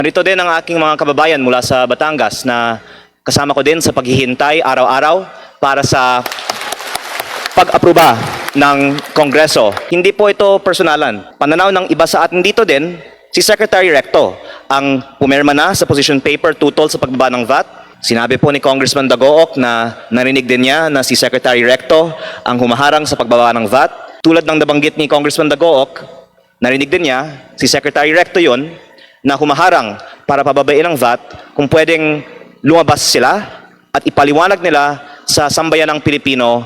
Narito din ang aking mga kababayan mula sa Batangas na kasama ko din sa paghihintay araw-araw para sa pag-aproba ng Kongreso. Hindi po ito personalan. Pananaw ng iba sa atin dito din, si Secretary Recto ang pumirma na sa position paper tutol sa pagbaba ng VAT. Sinabi po ni Congressman Dagook na narinig din niya na si Secretary Recto ang humaharang sa pagbaba ng VAT. Tulad ng nabanggit ni Congressman Dagook, narinig din niya si Secretary Recto yon na humaharang para pababain ang VAT kung pwedeng lumabas sila at ipaliwanag nila sa sambayanang Pilipino.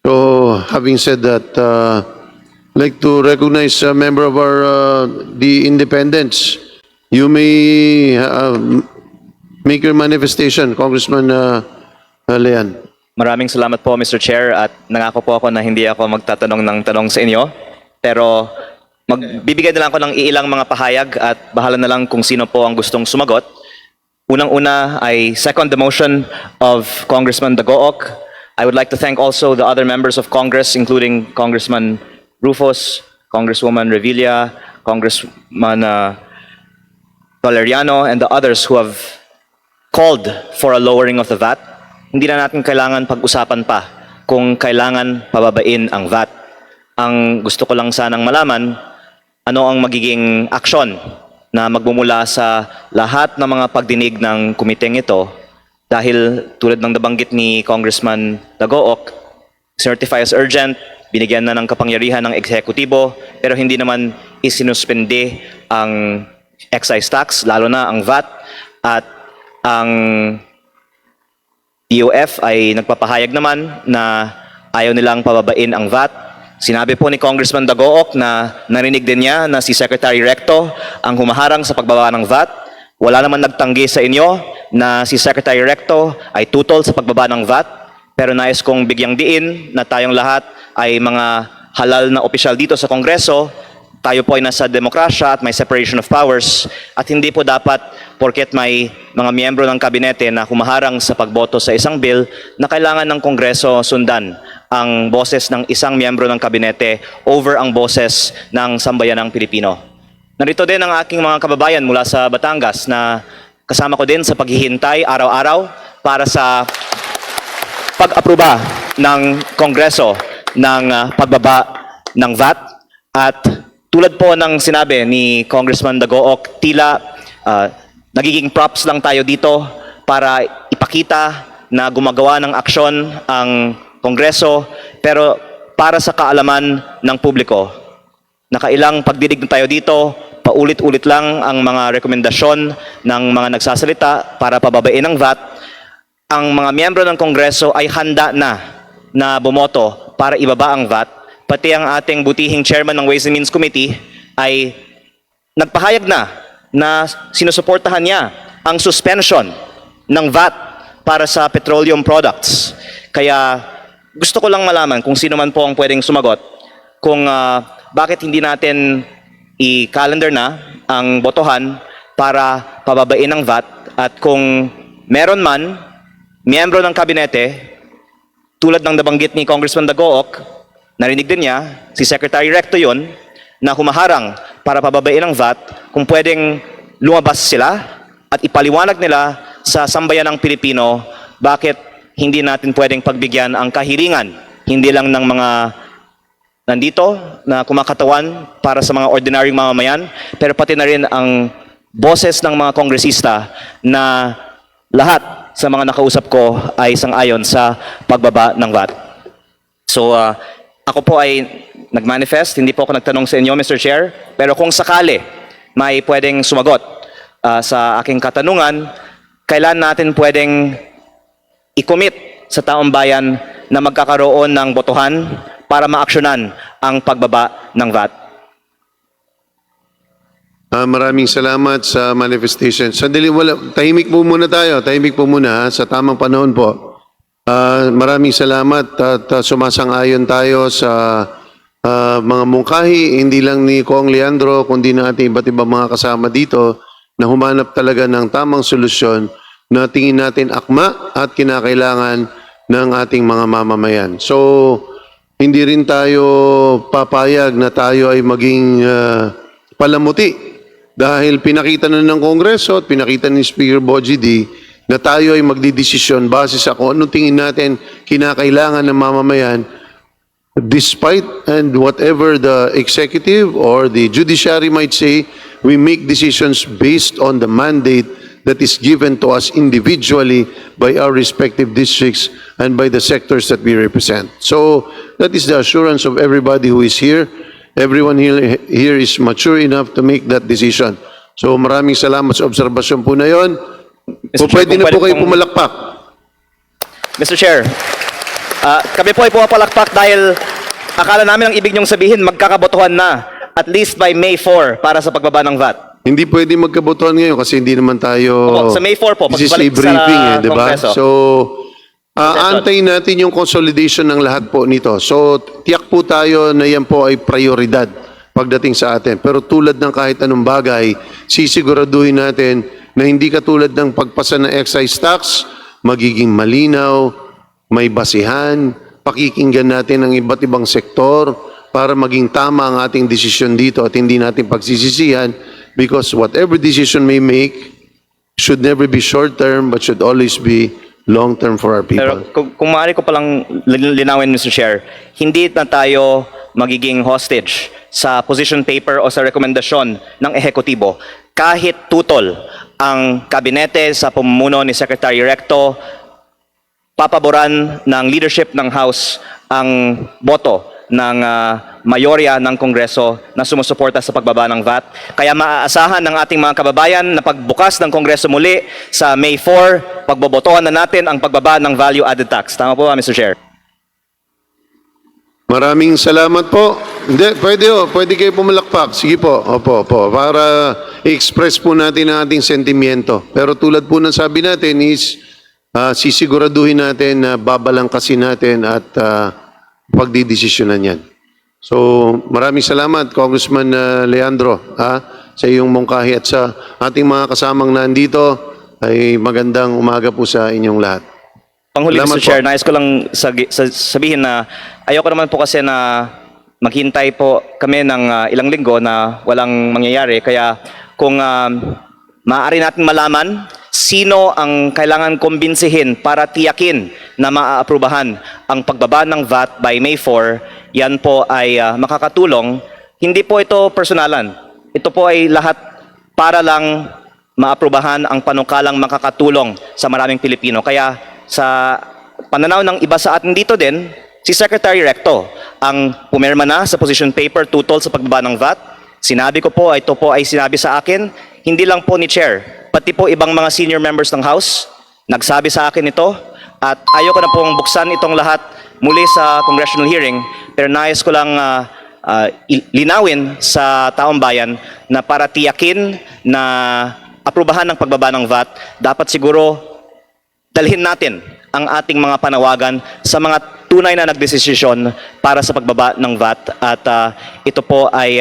So, having said that, I'd like to recognize a member of our the Independents. You may make your manifestation, Congressman Lean. Maraming salamat po, Mr. Chair, at nangako po ako na hindi ako magtatanong ng tanong sa inyo. Pero magbibigay na lang ako ng iilang mga pahayag at bahala na lang kung sino po ang gustong sumagot. Unang-una, I second the motion of Congressman Dagook. I would like to thank also the other members of Congress, including Congressman Rufus, Congresswoman Revilla, Congressman Valeriano, and the others who have called for a lowering of the VAT. Hindi na natin kailangan pag-usapan pa kung kailangan pababain ang VAT. Ang gusto ko lang sanang malaman, ano ang magiging aksyon na magmumula sa lahat ng mga pagdinig ng komiteng ito dahil tulad ng nabanggit ni Congressman Dagook, certify as urgent, binigyan na ng kapangyarihan ng eksekutibo pero hindi naman isinuspende ang excise tax, lalo na ang VAT, at ang DOF ay nagpapahayag naman na ayaw nilang pababain ang VAT. Sinabi po ni Congressman Dagook na narinig din niya na si Secretary Recto ang humaharang sa pagbaba ng VAT. Wala naman nagtanggi sa inyo na si Secretary Recto ay tutol sa pagbaba ng VAT. Pero nais kong bigyang diin na tayong lahat ay mga halal na opisyal dito sa Kongreso. Tayo po ay nasa demokrasya at may separation of powers at hindi po dapat porket may mga miyembro ng kabinete na humaharang sa pagboto sa isang bill na kailangan ng Kongreso sundan ang boses ng isang miyembro ng kabinete over ang boses ng sambayanang Pilipino. Narito din ang aking mga kababayan mula sa Batangas na kasama ko din sa paghihintay araw-araw para sa pag-aproba ng Kongreso ng pagbaba ng VAT. At tulad po ng sinabi ni Congressman Dagook, tila nagiging props lang tayo dito para ipakita na gumagawa ng aksyon ang Kongreso, pero para sa kaalaman ng publiko. Nakailang pagdinig na tayo dito, paulit-ulit lang ang mga rekomendasyon ng mga nagsasalita para pababain ang VAT. Ang mga miyembro ng Kongreso ay handa na bumoto para ibaba ang VAT. Pati ang ating butihing chairman ng Ways and Means Committee ay nagpahayag na sinusuportahan niya ang suspension ng VAT para sa petroleum products. Kaya gusto ko lang malaman kung sino man po ang pwedeng sumagot kung bakit hindi natin i-calendar na ang botohan para pababain ang VAT at kung meron man miyembro ng kabinete tulad ng nabanggit ni Congressman Dagook, narinig din niya, si Secretary Recto yon na humaharang para pababain ang VAT kung pwedeng lumabas sila at ipaliwanag nila sa sambayanang Pilipino bakit hindi natin pwedeng pagbigyan ang kahilingan, hindi lang ng mga nandito na kumakatawan para sa mga ordinaryong mamamayan, pero pati na rin ang boses ng mga kongresista na lahat sa mga nakausap ko ay sang-ayon sa pagbaba ng VAT. So, ako po ay nag-manifest, hindi po ako nagtanong sa inyo, Mr. Chair, pero kung sakali may pwedeng sumagot sa aking katanungan, kailan natin pwedeng i-commit sa taong bayan na magkakaroon ng botohan para maaksyonan ang pagbaba ng VAT? Maraming salamat sa manifestation. Sandali, tahimik po muna tayo. Tahimik po muna sa tamang panahon po. Maraming salamat at sumasang-ayon tayo sa mga mungkahi, hindi lang ni Kong Leandro, kundi na ating iba't ibang mga kasama dito na humanap talaga ng tamang solusyon na tingin natin akma at kinakailangan ng ating mga mamamayan. So, hindi rin tayo papayag na tayo ay maging palamuti dahil pinakita na ng Kongreso at pinakita ni Speaker Bogie D na tayo ay magdidesisyon base sa kung anong tingin natin kinakailangan ng mamamayan despite and whatever the executive or the judiciary might say, we make decisions based on the mandate that is given to us individually by our respective districts and by the sectors that we represent. So that is the assurance of everybody who is here. Everyone here is mature enough to make that decision. So maraming salamat sa obserbasyon po na yon. Mr. O Chair, pwede kung na po pwede kayo pong- pumalakpak. Mr. Chair, kami po ay pumapalakpak dahil akala namin ang ibig niyong sabihin magkakabotohan na at least by May 4 para sa pagbaba ng VAT. Hindi pwede magkabotohan ngayon kasi hindi naman tayo... Opo, sa May 4 po, This is a pagbalik sa briefing di ba? Kongreso. So, aantayin natin yung consolidation ng lahat po nito. So, tiyak po tayo na yan po ay prioridad pagdating sa atin. Pero tulad ng kahit anong bagay, sisiguraduhin natin na hindi katulad ng pagpasa ng excise tax, magiging malinaw, may basihan, pakikinggan natin ang iba't ibang sektor para maging tama ang ating desisyon dito at hindi natin pagsisisihan because whatever decision may make should never be short-term but should always be long-term for our Pero people. kung maaari ko palang linawin, Mr. Chair, hindi na tayo magiging hostage sa position paper o sa rekomendasyon ng ehekutibo. Kahit tutol ang kabinete sa pamumuno ni Secretary Recto, papaboran ng leadership ng House ang boto ng mayorya ng Kongreso na sumusuporta sa pagbaba ng VAT. Kaya maaasahan ng ating mga kababayan na pagbukas ng Kongreso muli sa May 4, pagbobotohan na natin ang pagbaba ng value-added tax. Tama po ba, Mr. Chair? Maraming salamat po. Hindi, pwede kayo pumalakpak. Sige po, opo, para i-express po natin ang ating sentimiento. Pero tulad po ng sabi natin is, sisiguraduhin natin na babalangkasin natin at pagdidesisyonan yan. So, maraming salamat, Congressman Leandro, sa iyong mungkahi at sa ating mga kasamang nandito ay magandang umaga po sa inyong lahat. Panghuli, Salamat Mr. Chair, po. nais ko lang sabihin na ayoko naman po kasi na maghintay po kami ng ilang linggo na walang mangyayari. Kaya kung maaari natin malaman sino ang kailangan kumbinsihin para tiyakin na maaaprubahan ang pagbaba ng VAT by May 4, yan po ay makakatulong. Hindi po ito personalan. Ito po ay lahat para lang maaprubahan ang panukalang makakatulong sa maraming Pilipino. Kaya sa pananaw ng iba sa atin dito din, si Secretary Recto ang pumirma na sa position paper tutol sa pagbaba ng VAT. Sinabi ko po, ito po ay sinabi sa akin, hindi lang po ni Chair, pati po ibang mga senior members ng House, nagsabi sa akin ito, at ayoko na pong buksan itong lahat muli sa congressional hearing, pero nais ko lang linawin sa taong bayan na para tiyakin na aprubahan ng pagbaba ng VAT, dapat siguro dalhin natin ang ating mga panawagan sa mga tunay na nagdesisyon para sa pagbaba ng VAT at ito po ay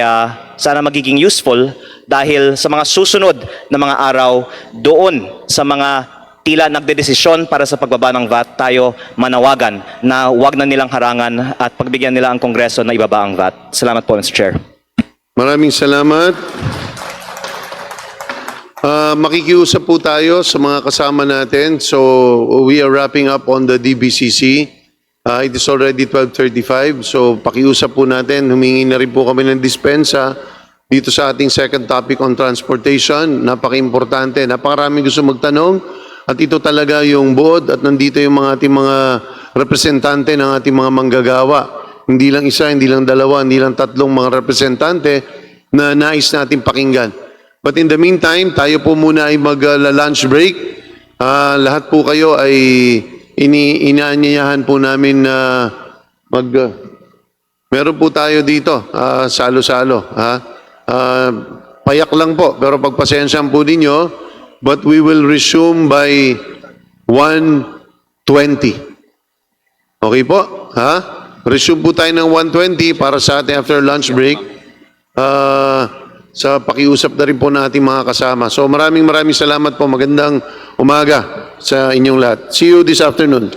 sana magiging useful dahil sa mga susunod na mga araw doon sa mga tila nagdedesisyon para sa pagbaba ng VAT tayo manawagan na wag na nilang harangan at pagbigyan nila ang Kongreso na ibaba ang VAT. Salamat po, Mr. Chair. Maraming salamat. Makikiusap po tayo sa mga kasama natin. So, we are wrapping up on the DBCC. It is already 12:35. So, pakiusap po natin. Humingi na rin po kami ng dispensa dito sa ating second topic on transportation. Napaka-importante. Napakaraming gusto magtanong. At ito talaga yung buod at nandito yung mga ating mga representante ng ating mga manggagawa. Hindi lang isa, hindi lang dalawa, hindi lang tatlong mga representante na nais natin pakinggan. But in the meantime, tayo po muna ay mag-lunch break. Lahat po kayo ay inaanyayahan po namin na meron po tayo dito, salo-salo. Payak lang po, pero pagpasensyahan po ninyo, but we will resume by 1:20. Okay po? Resume po tayo ng 1:20 para sa ating after lunch break. Sa pakiusap na rin po natin mga kasama. So maraming salamat po. Magandang umaga sa inyong lahat. See you this afternoon.